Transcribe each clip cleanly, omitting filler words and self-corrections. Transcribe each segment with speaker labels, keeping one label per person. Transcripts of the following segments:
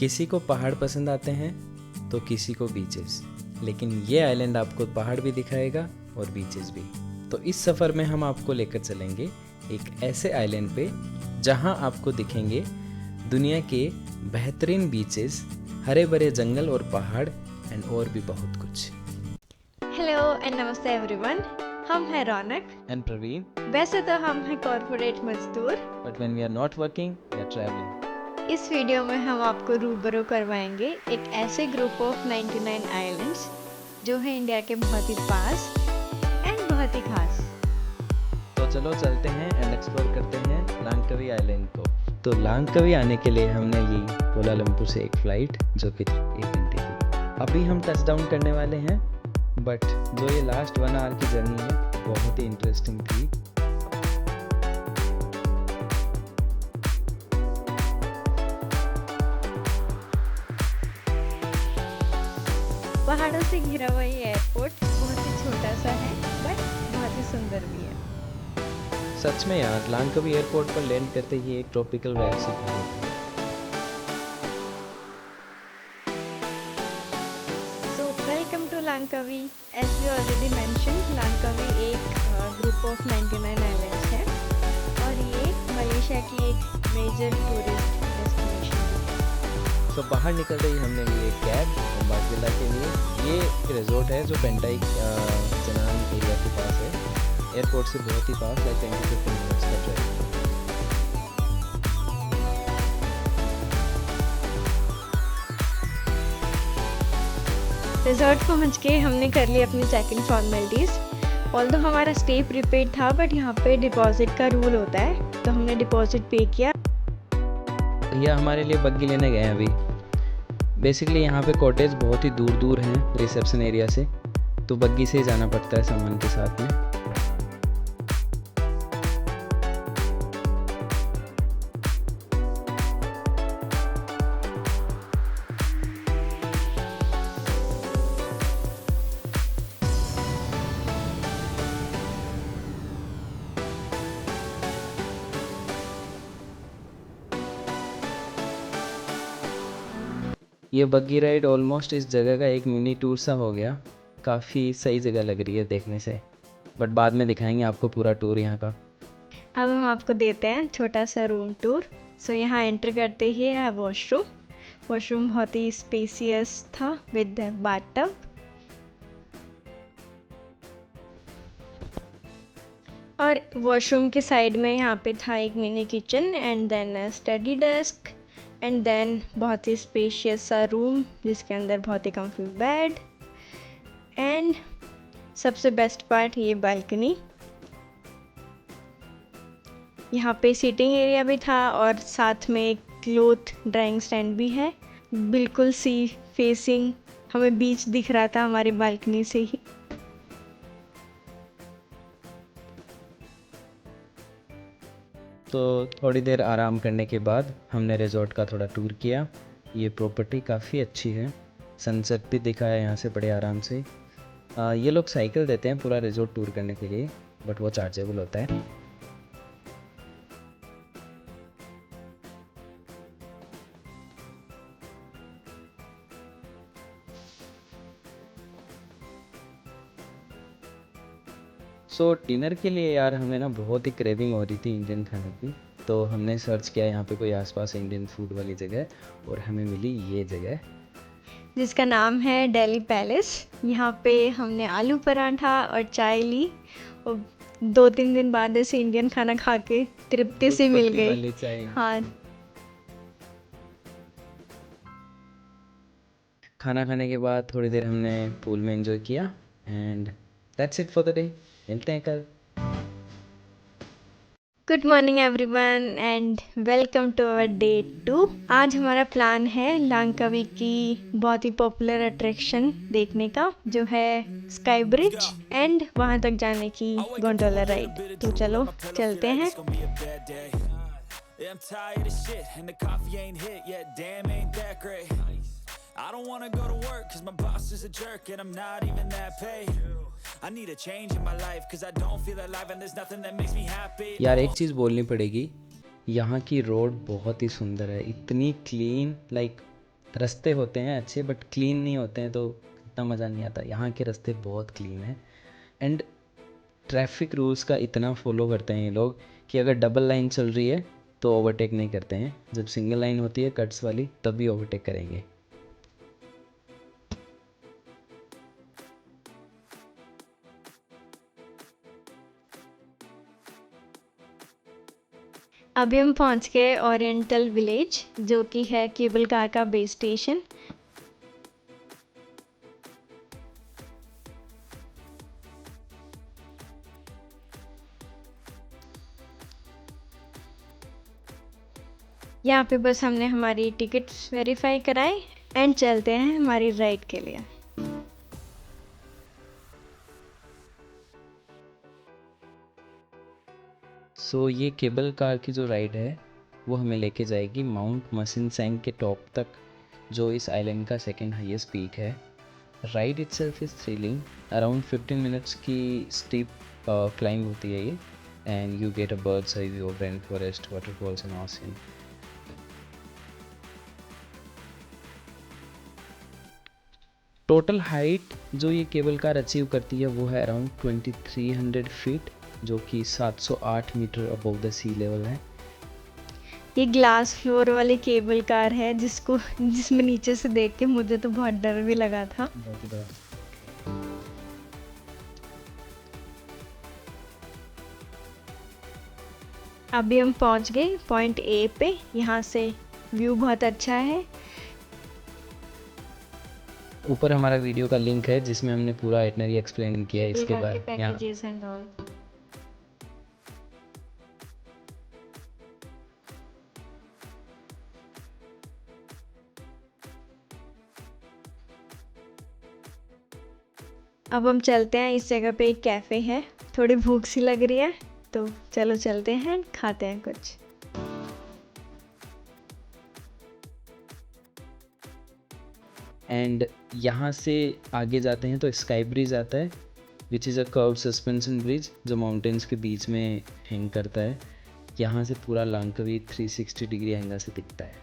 Speaker 1: किसी को पहाड़ पसंद आते हैं तो किसी को बीचेस, लेकिन ये आइलैंड आपको पहाड़ भी दिखाएगा और बीचेस भी। तो इस सफ़र में हम आपको लेकर चलेंगे एक ऐसे आइलैंड पे जहां आपको दिखेंगे दुनिया के बेहतरीन बीचेस, हरे भरे जंगल और पहाड़ एंड और भी बहुत कुछ।
Speaker 2: हेलो एंड नमस्ते एवरीवन, हम हैं रौनक
Speaker 1: एंड प्रवीण।
Speaker 2: वैसे तो हम हैं कॉर्पोरेट मजदूर,
Speaker 1: but when we are not working we are travelling.
Speaker 2: इस वीडियो में हम आपको रूबरू करवाएंगे एक ऐसे ग्रुप ऑफ 99 आइलैंड्स जो है इंडिया के बहुत ही पास एंड बहुत ही खास।
Speaker 1: तो चलो चलते हैं एंड एक्सप्लोर करते हैं लांगकावी आइलैंड को। तो लांगकावी आने के लिए हमने ली कोलालमपुर से एक फ़्लाइट जो कि 1 घंटे की। अभी हम टच डाउन करने वाले हैं, बट जो ये लास्ट 1 आवर की जर्नी है बहुत ही इंटरेस्टिंग थी।
Speaker 2: पहाड़ों से घिरा हुआ ये एयरपोर्ट बहुत ही छोटा सा है बट बहुत ही सुंदर भी है।
Speaker 1: सच में यार, लांगकावी एयरपोर्ट पर लैंड करते ही एक ट्रॉपिकल वाइब से भरा था।
Speaker 2: So welcome to Langkawi. As we already mentioned, Langkawi एक ग्रुप ऑफ 99 आइलैंड्स है और ये मलेशिया की एक मेजर टूरिस्ट डेस्टिनेशन है।
Speaker 1: तो बाहर निकलते ही हमने लिए कैब बागविला के लिए। ये एक रिजॉर्ट है जो पेंटाई चनान एरिया के पास है, एयरपोर्ट से बहुत ही पास, लाइक 10-15 मिनट्स का ड्राइव।
Speaker 2: रिजॉर्ट पहुंच के हमने कर ली अपनी चेक इन फॉर्मेलिटीज़। ऑल्दो हमारा स्टे प्रीपेड था बट यहाँ पे डिपॉजिट का रूल होता है, तो हमने डिपॉजिट पे किया।
Speaker 1: भैया हमारे लिए बग्गी लेने गए हैं अभी। बेसिकली यहाँ पे कॉटेज बहुत ही दूर दूर हैं रिसेप्शन एरिया से, तो बग्गी से ही जाना पड़ता है सामान के साथ में। ये बग्गी राइड ऑलमोस्ट इस जगह का एक मिनी टूर सा हो गया। काफ़ी सही जगह लग रही है देखने से, बट बाद में दिखाएंगे आपको पूरा टूर यहाँ का।
Speaker 2: अब हम आपको देते हैं छोटा सा रूम टूर। सो यहाँ एंटर करते ही है वॉशरूम। वॉशरूम बहुत ही स्पेसियस था विद बाथटब। और वॉशरूम के साइड में यहाँ पे था एक mini kitchen and then study desk and then बहुत ही स्पेशियस सा रूम जिसके अंदर बहुत ही कम्फी बेड एंड सबसे बेस्ट पार्ट ये बालकनी। यहाँ पे सीटिंग एरिया भी था और साथ में एक क्लोथ ड्राइंग स्टैंड भी है। बिल्कुल सी फेसिंग हमें बीच दिख रहा था हमारी बालकनी से ही।
Speaker 1: तो थोड़ी देर आराम करने के बाद हमने रिजॉर्ट का थोड़ा टूर किया। ये प्रॉपर्टी काफ़ी अच्छी है, सनसेट भी दिखा है यहाँ से बड़े आराम से। ये लोग साइकिल देते हैं पूरा रिजॉर्ट टूर करने के लिए, बट वो चार्जेबल होता है। सो डिनर के लिए यार हमें ना बहुत ही क्रेविंग हो रही थी इंडियन खाने की, तो हमने सर्च किया यहाँ पे कोई आसपास इंडियन फूड वाली जगह और हमें मिली ये जगह
Speaker 2: जिसका नाम है दिल्ली पैलेस। यहाँ पे हमने आलू पराठा और चाय ली और 2-3 दिन बाद ऐसे इंडियन खाना खा के तृप्ति से मिल गई। हाँ,
Speaker 1: खाना खाने के बाद थोड़ी देर हमने पूल में एंजॉय किया and that's it for the day. मिलते हैं कल।
Speaker 2: Good morning everyone and welcome to our day 2। आज हमारा प्लान है लांगकावी की बहुत ही पॉपुलर अट्रैक्शन देखने का जो है स्काई ब्रिज एंड वहाँ तक जाने की गोंडोला राइड। तो चलो चलते हैं।
Speaker 3: I'm tired of shit and the coffee ain't hit yet, damn ain't that great. I don't wanna go to work cause my boss is a jerk and I'm not even that paid. I need a change in my life cause I don't feel alive and there's nothing that makes me happy.
Speaker 1: यार एक चीज़ बोलनी पड़ेगी, यहाँ की road बहुत ही सुंदर है, इतनी क्लीन, लाइक रास्ते होते हैं अच्छे बट क्लीन नहीं होते हैं, तो इतना मज़ा नहीं आता। यहाँ के रास्ते बहुत क्लीन हैं एंड ट्रैफिक रूल्स का इतना फॉलो करते हैं ये लोग कि अगर डबल लाइन चल रही है तो ओवरटेक नहीं करते हैं, जब सिंगल लाइन होती है कट्स वाली तभी ओवरटेक करेंगे।
Speaker 2: अभी हम पहुंच गए ओरिएंटल विलेज, जो कि है केबल कार का बेस स्टेशन। यहाँ पे बस हमने हमारी टिकट्स वेरीफाई कराए एंड चलते हैं हमारी राइड के लिए।
Speaker 1: सो ये केबल कार की जो राइड है वो हमें लेके जाएगी माउंट मसिनसैंग के टॉप तक, जो इस आइलैंड का सेकंड हाईएस्ट पीक है। Ride itself is thrilling. Around 15 minutes की स्टीप क्लाइंब होती है ये, and you get a bird's eye view of rain forest, waterfalls and ocean. Total height जो ये केबल कार अचीव करती है वो है अराउंड 2300 फीट, जो कि 708 metre above the sea level है।
Speaker 2: ये ग्लास फ्लोर वाली केबल कार है जिसमें नीचे से देख के मुझे तो बहुत डर भी लगा था। अभी हम पहुंच गए पॉइंट ए पे। यहाँ से व्यू बहुत अच्छा है।
Speaker 1: ऊपर हमारा वीडियो का लिंक है जिसमें हमने पूरा आइटनरी एक्सप्लेन किया है इसके बाद। यहाँ
Speaker 2: पैकेजेस एंड ऑल। अब हम चलते हैं, इस जगह पे एक कैफ़े है। थोड़ी भूख सी लग रही है तो चलो चलते हैं, खाते हैं कुछ।
Speaker 1: एंड यहाँ से आगे जाते हैं तो स्काई ब्रिज आता है, which is a curve suspension bridge जो माउंटेन्स के बीच में हैंग करता है। यहाँ से पूरा लांकवी 360 डिग्री एंगल से दिखता है।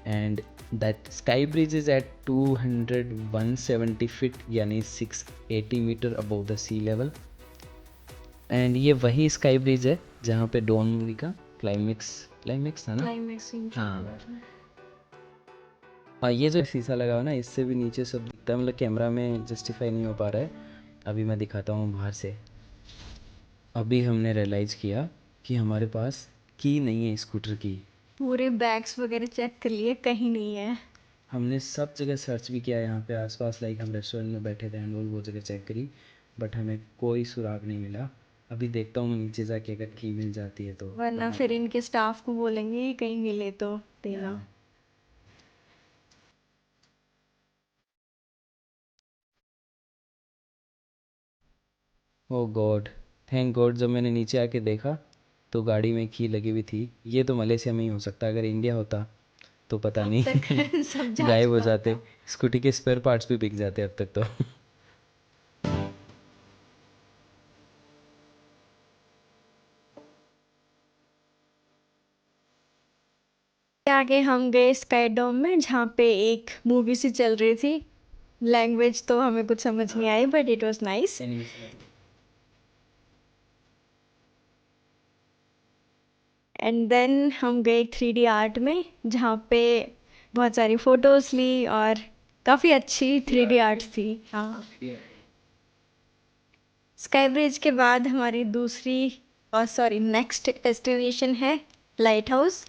Speaker 1: And that sky bridge is at 170 feet यानी 680 metre above the sea level. And ये वही स्काई ब्रिज है जहाँ पे डॉन मूवी का क्लाइमेक्स था ना। हाँ हाँ, ये जो शीशा लगा हुआ ना इससे भी नीचे सब दिखता है, मतलब कैमरा में जस्टिफाई नहीं हो पा रहा है। अभी मैं दिखाता हूँ बाहर से। अभी हमने रियलाइज़ किया कि हमारे पास की नहीं है स्कूटर की।
Speaker 2: पूरे बैग्स वगैरह चेक कर लिए, कहीं नहीं है।
Speaker 1: हमने सब जगह सर्च भी किया यहाँ पे आसपास, लाइक हम रेस्टोरेंट में बैठे थे एंड वो जगह चेक करी, बट हमें कोई सुराग नहीं मिला। अभी देखता हूँ नीचे जाके अगर की मिल जाती है तो।
Speaker 2: वरना फिर इनके स्टाफ को बोलेंगे कहीं मिले तो देना।
Speaker 1: ओ गॉड, थैंक गॉड, जब मैंने नीचे आके देखा तो गाड़ी में की लगी हुई थी। ये तो मलेशिया में ही हो सकता है, अगर इंडिया होता तो पता नहीं
Speaker 2: सब जा
Speaker 1: गायब हो
Speaker 2: चुका
Speaker 1: जाते।
Speaker 2: था।
Speaker 1: स्कूटी के स्पेयर पार्ट्स भी बिक जाते अब तक तो।
Speaker 2: आगे हम गए स्काई डोम में, जहाँ पे एक मूवी सी चल रही थी। लैंग्वेज तो हमें कुछ समझ नहीं आई, but it was nice. And then हम गए 3D आर्ट में, जहाँ पे बहुत सारी फोटोज ली और काफ़ी अच्छी 3D आर्ट थी। हाँ, स्काई ब्रिज के बाद हमारी दूसरी और सॉरी नेक्स्ट डेस्टिनेशन है लाइट हाउस।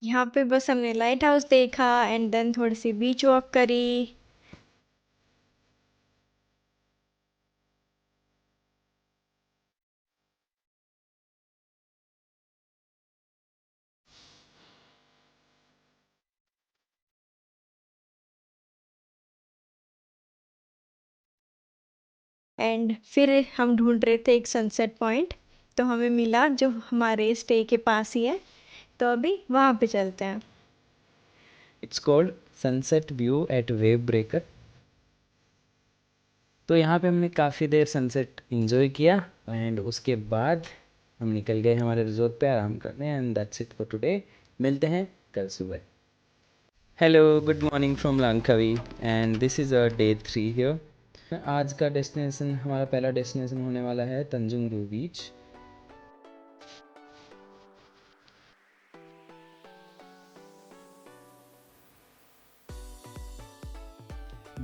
Speaker 2: यहाँ पे बस हमने लाइट हाउस देखा एंड देन थोड़ी सी बीच वॉक करी। एंड फिर हम ढूंढ रहे थे एक सनसेट पॉइंट, तो हमें मिला जो हमारे स्टे के पास ही है। तो अभी वहाँ पे चलते हैं।
Speaker 1: It's called sunset view at wave breaker. तो यहाँ पे हमने काफ़ी देर सनसेट इंजॉय किया एंड उसके बाद हम निकल गए हमारे रिजॉर्ट पे आराम करने and that's it for today. मिलते हैं कल सुबह। Hello, good morning from Langkawi and this is day 3 here. आज का डेस्टिनेशन, हमारा पहला डेस्टिनेशन होने वाला है Tanjung Rhu beach.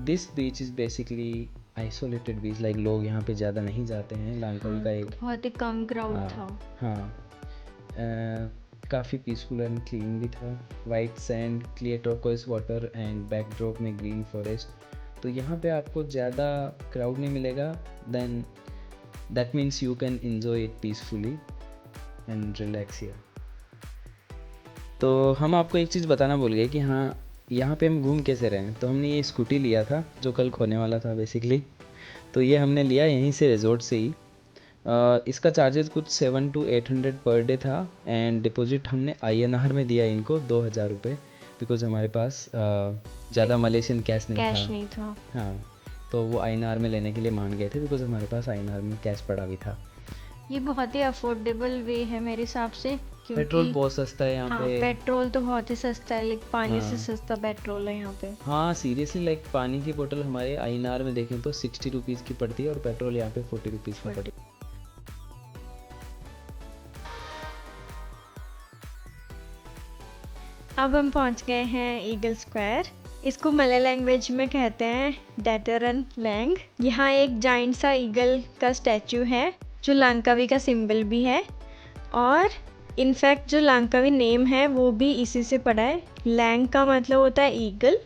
Speaker 1: This beach is basically isolated beach, like लोग यहाँ पे ज़्यादा नहीं जाते हैं। लंकावी का एक
Speaker 2: बहुत ही कम क्राउड था।
Speaker 1: हाँ, काफ़ी पीसफुल एंड क्लीन भी था। White sand, clear turquoise water and backdrop में ग्रीन फॉरेस्ट। तो यहाँ पे आपको ज़्यादा क्राउड नहीं मिलेगा, then that means you can enjoy it peacefully and relax here. तो हम आपको एक चीज़ बताना भूल गए कि हाँ, यहाँ पे हम घूम कैसे रहे हैं। तो हमने ये स्कूटी लिया था जो कल खोने वाला था बेसिकली। तो ये हमने लिया यहीं से रिजॉर्ट से ही। इसका चार्जेस कुछ 700 to 800 पर डे था एंड डिपॉजिट हमने INR में दिया इनको 2000 रुपये, बिकॉज हमारे पास ज़्यादा मलेशियन कैश नहीं था। हाँ, तो वो INR में लेने के लिए मान गए थे बिकॉज हमारे पास INR में कैश पड़ा भी था।
Speaker 2: ये बहुत ही अफोर्डेबल वे है मेरे हिसाब से, क्योंकि
Speaker 1: पेट्रोल बहुत सस्ता है यहाँ पे।
Speaker 2: पेट्रोल तो बहुत ही सस्ता है, लाइक पानी से सस्ता पेट्रोल है यहाँ पे।
Speaker 1: हाँ सीरियसली, लाइक पानी की बोतल हमारे INR में देखें तो 60 रुपीज़ की पड़ती है और पेट्रोल यहाँ पे 40 रुपीज़ का पड़ती है।
Speaker 2: अब हम पहुँच गए हैं ईगल स्क्वायर। इसको मलय लैंग्वेज में कहते हैं डैटरन लैंग। यहाँ एक जाइंट सा ईगल का स्टैचू है जो लंकावी का सिंबल भी है, और इनफैक्ट जो लंकावी नेम है वो भी इसी से पड़ा है। लैंग का मतलब होता है ईगल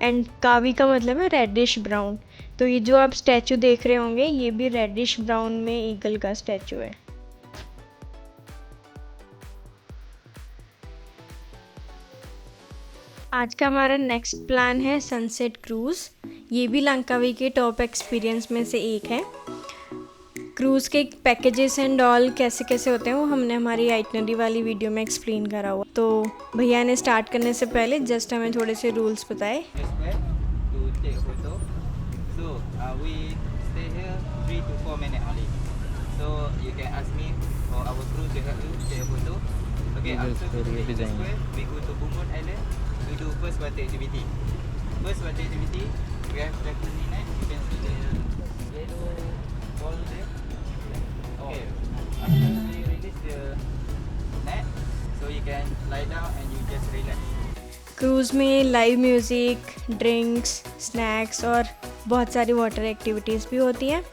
Speaker 2: एंड कावी का मतलब है रेडिश ब्राउन। तो ये जो आप स्टैचू देख रहे होंगे ये भी रेडिश ब्राउन में ईगल का स्टैचू है। आज का हमारा नेक्स्ट प्लान है सनसेट क्रूज़। ये भी लंकावी के टॉप एक्सपीरियंस में से एक है। क्रूज़ के पैकेजेस एंड ऑल कैसे कैसे होते हैं वो हमने हमारी आइटनरी वाली वीडियो में एक्सप्लेन करा हुआ। तो भैया ने स्टार्ट करने से पहले जस्ट हमें थोड़े से रूल्स बताए।
Speaker 4: We do first water activity. First water activity, we have jacuzzi net. You can see the yellow ball there. Okay. After we release the net, so you can lie down and you just relax.
Speaker 2: Cruise में live music, drinks, snacks और बहुत सारी water activities भी होती हैं।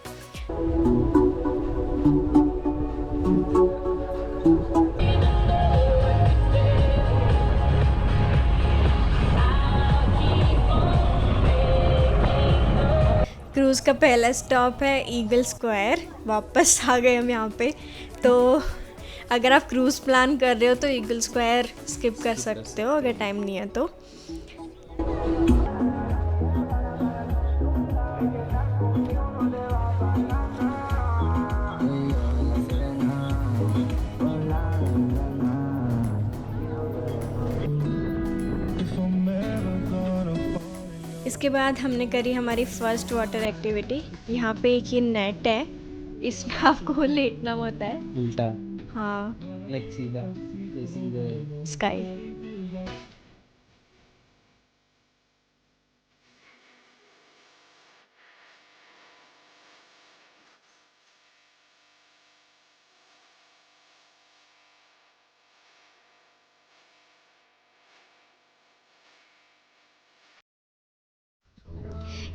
Speaker 2: Cruise का पहला stop है ईगल स्क्वायर। वापस आ गए हम यहाँ पे। तो अगर आप क्रूज़ प्लान कर रहे हो तो ईगल स्क्वायर स्किप कर सकते हो अगर टाइम नहीं है तो। इसके बाद हमने करी हमारी फर्स्ट वाटर एक्टिविटी। यहाँ पे एक ये नेट है, इसमें आपको लेटना होता है
Speaker 1: उल्टा।
Speaker 2: हाँ,
Speaker 1: लाइक सीधा
Speaker 2: स्काई।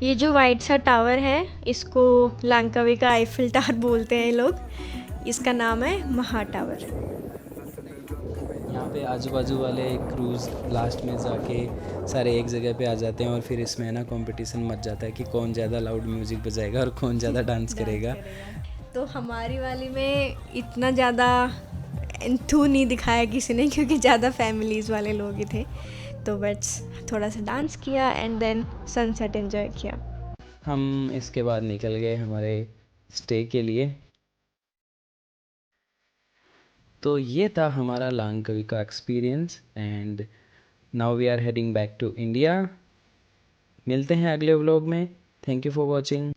Speaker 2: ये जो वाइट सा टावर है इसको लंकावी का आईफिल टावर बोलते हैं लोग। इसका नाम है महा टावर।
Speaker 1: यहाँ पे आजू बाजू वाले क्रूज़ लास्ट में जाके सारे एक जगह पे आ जाते हैं और फिर इसमें ना कंपटीशन मच जाता है कि कौन ज़्यादा लाउड म्यूज़िक बजाएगा और कौन ज़्यादा डांस करेगा।
Speaker 2: तो हमारी वाली में इतना ज़्यादा इंथू नहीं दिखाया किसी ने, क्योंकि ज़्यादा फैमिलीज़ वाले लोग ही थे। तो बस थोड़ा सा डांस किया एंड देन सनसेट एंजॉय किया।
Speaker 1: हम इसके बाद निकल गए हमारे स्टे के लिए। तो ये था हमारा लंकावी का experience and now we are heading back to India. मिलते हैं अगले व्लॉग में। Thank you for watching.